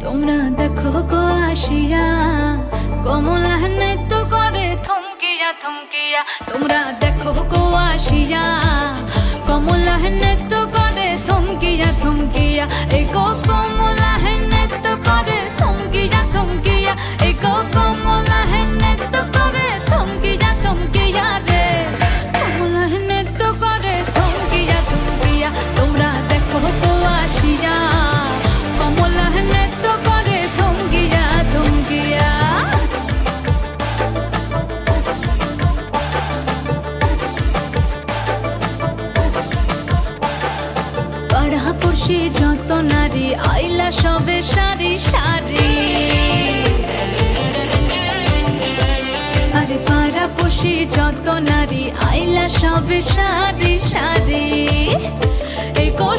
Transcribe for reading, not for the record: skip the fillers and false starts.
তোমরা দেখো গো আসিয়া কমলা নৃত্য করে থমকিয়া থমকিয়া। তোমরা দেখো গো আসিয়া কমলা নৃত্য করে থমকিয়া থমকিয়া। এই গো কমলা নৃত্য করে থমকিয়া থমকিয়া। এই গো কমলা নৃত্য করে থমকিয়া থমকিয়া রে। কমলা নৃত্য করে থমকিয়া থমকিয়া। তোমরা দেখো গো আসিয়া কমলা নৃত্য করে থমকিয়া থমকিয়া। পাড়াপড়শি যত নারী আইলা সবে সারি সারি। আরে পাড়াপড়শি যত নারী আইলা সবে সারি সারি। এই গো